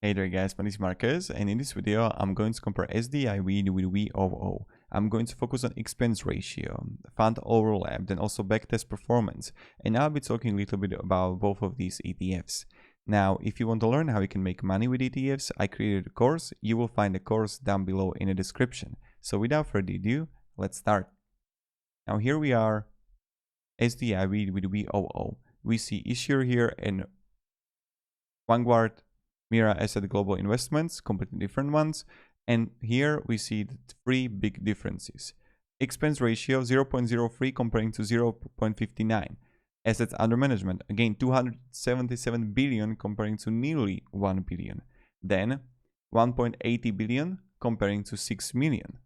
Hey there guys, my name is Marcus, and in this video I'm going to compare SDIV with VOO. I'm going to focus on expense ratio, fund overlap, then also backtest performance, and I'll be talking a little bit about both of these ETFs. Now, if you want to learn how you can make money with ETFs, I created a course. You will find the course down below in the description. So without further ado, let's start. Now here we are, SDIV with VOO. We see issuer here and Vanguard, Mira Asset Global Investments, completely different ones. And here we see the three big differences. Expense ratio 0.03 comparing to 0.59. Assets under management, again 277 billion comparing to nearly 1 billion. Then 1.80 billion comparing to 6 million.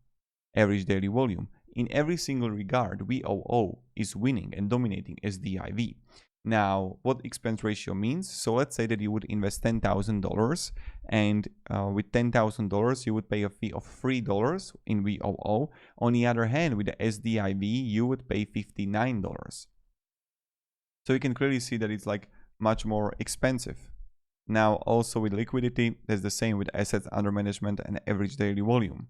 Average daily volume. In every single regard, VOO is winning and dominating SDIV. Now, what expense ratio means? So let's say that you would invest $10,000 and with $10,000 you would pay a fee of $3 in VOO. On the other hand, with the SDIV, you would pay $59. So you can clearly see that it's like much more expensive. Now, also with liquidity, that's the same with assets under management and average daily volume.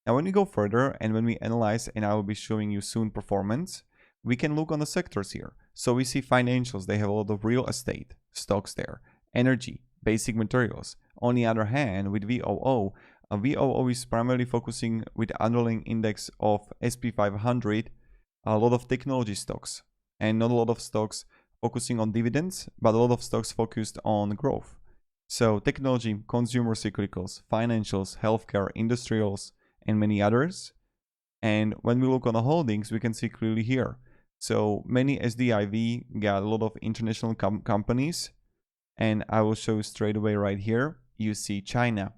Now, when we go further and when we analyze, and I will be showing you soon performance, we can look on the sectors here. So we see financials, they have a lot of real estate stocks there, energy, basic materials. On the other hand, with VOO, VOO is primarily focusing with the underlying index of SP 500, a lot of technology stocks, and not a lot of stocks focusing on dividends, but a lot of stocks focused on growth. So technology, consumer cyclicals, financials, healthcare, industrials, and many others. And when we look on the holdings, we can see clearly here. So many SDIV got a lot of international companies, and I will show you straight away right here. You see China,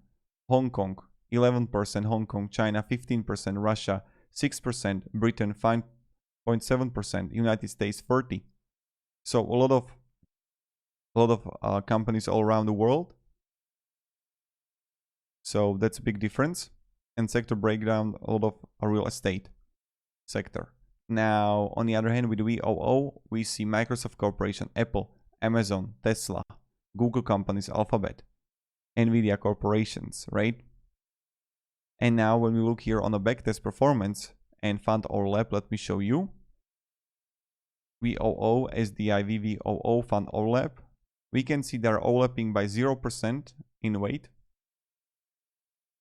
Hong Kong, 11%, Hong Kong, China, 15%, Russia, 6%, Britain, 5.7%, United States, 30%. So a lot of companies all around the world. So that's a big difference. And sector breakdown, a lot of real estate sector. Now, on the other hand, with VOO, we see Microsoft Corporation, Apple, Amazon, Tesla, Google companies, Alphabet, Nvidia corporations, right? And now when we look here on the backtest performance and fund overlap, let me show you. VOO, SDIV, VOO, fund overlap. We can see they're overlapping by 0% in weight.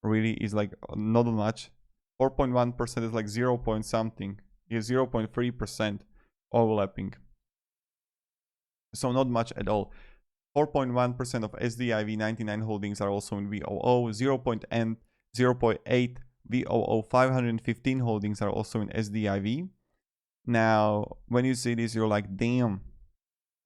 Really is like not much. 4.1% is like 0 point something. Is 0.3% overlapping. So not much at all. 4.1% of SDIV 99 holdings are also in VOO. 0.8 VOO 515 holdings are also in SDIV. Now, when you see this, you're like, damn,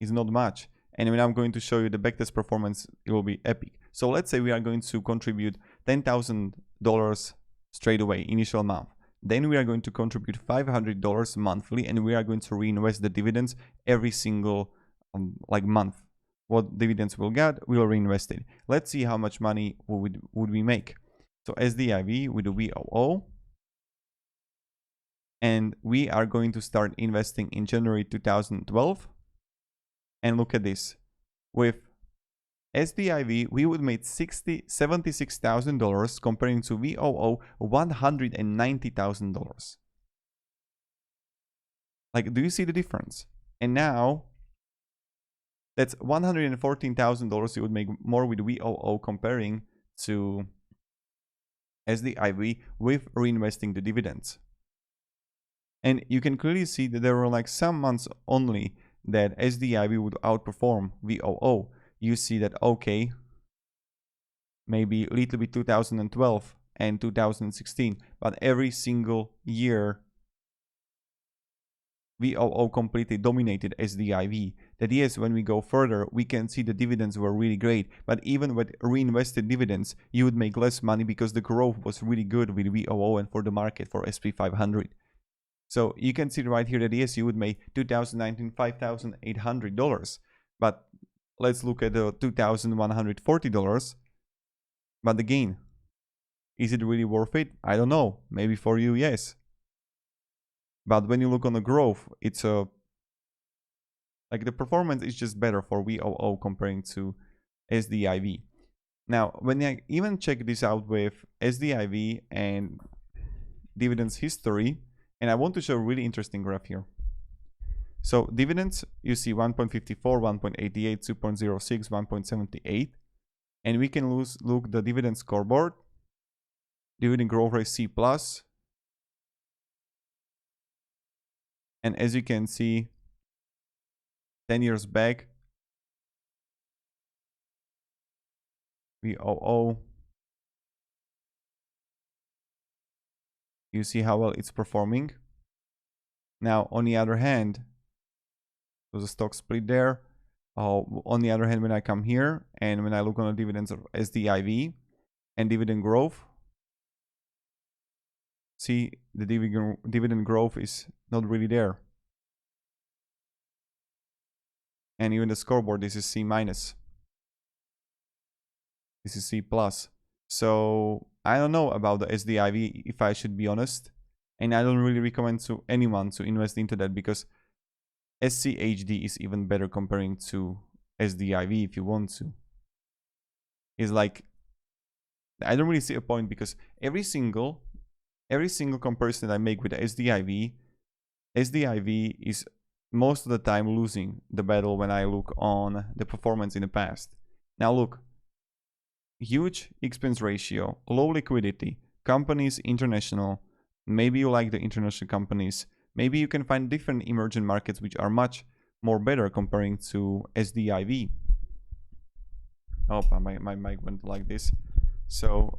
it's not much. And when I'm going to show you the backtest performance, it will be epic. So let's say we are going to contribute $10,000 straight away, initial month. Then we are going to contribute $500 monthly, and we are going to reinvest the dividends every single month. What dividends we'll get, we'll reinvest it. Let's see how much money would we make. So SDIV with the VOO. And we are going to start investing in January 2012. And look at this. With SDIV, we would make $76,000 comparing to VOO $190,000. Like, do you see the difference? And now that's $114,000 you would make more with VOO comparing to SDIV with reinvesting the dividends. And you can clearly see that there were like some months only that SDIV would outperform VOO. You see that, okay, maybe a little bit 2012 and 2016, but every single year VOO completely dominated SDIV. That yes, when we go further, we can see the dividends were really great, but even with reinvested dividends, you would make less money because the growth was really good with VOO and for the market for SP 500. So you can see right here that yes, you would make 2019 $5,800, but let's look at the $2,140. But again, is it really worth it? I don't know. Maybe for you, yes. But when you look on the growth, it's like the performance is just better for VOO comparing to SDIV. Now, when I even check this out with SDIV and dividends history, and I want to show a really interesting graph here. So dividends, you see 1.54, 1.88, 2.06, 1.78, and we can look the dividend scoreboard, dividend growth rate C+, and as you can see, 10 years back, VOO, you see how well it's performing. Now, on the other hand, there's a stock split there. On the other hand, when I come here and when I look on the dividends of SDIV and dividend growth, see the dividend growth is not really there. And even the scoreboard, this is C minus. This is C plus. So I don't know about the SDIV, if I should be honest. And I don't really recommend to anyone to invest into that, because SCHD is even better comparing to SDIV if you want to. It's like, I don't really see a point, because every single comparison that I make with the SDIV is most of the time losing the battle when I look on the performance in the past. Now look, huge expense ratio, low liquidity, companies international. Maybe you like the international companies. Maybe you can find different emerging markets which are much more better comparing to SDIV. Oh, my mic went like this. So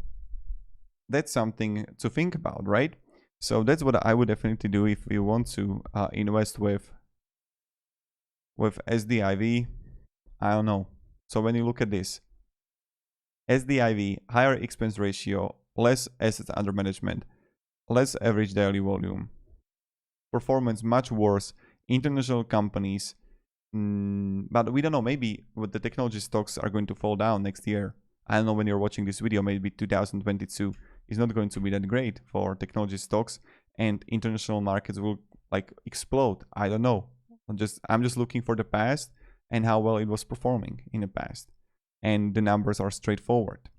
that's something to think about, right? So that's what I would definitely do if you want to invest with SDIV. I don't know. So when you look at this, SDIV, higher expense ratio, less assets under management, less average daily volume, performance much worse, international companies, but we don't know, maybe what the technology stocks are going to fall down next year. I don't know when you're watching this video, maybe 2022 is not going to be that great for technology stocks and international markets will like explode. I don't know. I'm just looking for the past and how well it was performing in the past. And the numbers are straightforward.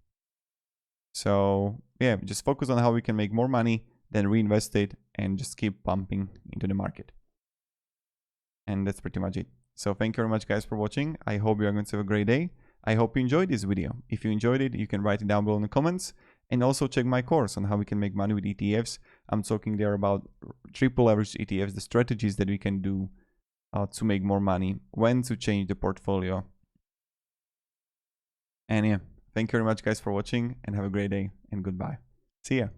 So yeah, just focus on how we can make more money, then reinvest it and just keep pumping into the market. And that's pretty much it. So thank you very much guys for watching. I hope you are going to have a great day. I hope you enjoyed this video. If you enjoyed it, you can write it down below in the comments. And also check my course on how we can make money with ETFs. I'm talking there about triple average ETFs, the strategies that we can do to make more money, when to change the portfolio. And yeah, thank you very much guys for watching and have a great day and goodbye. See ya.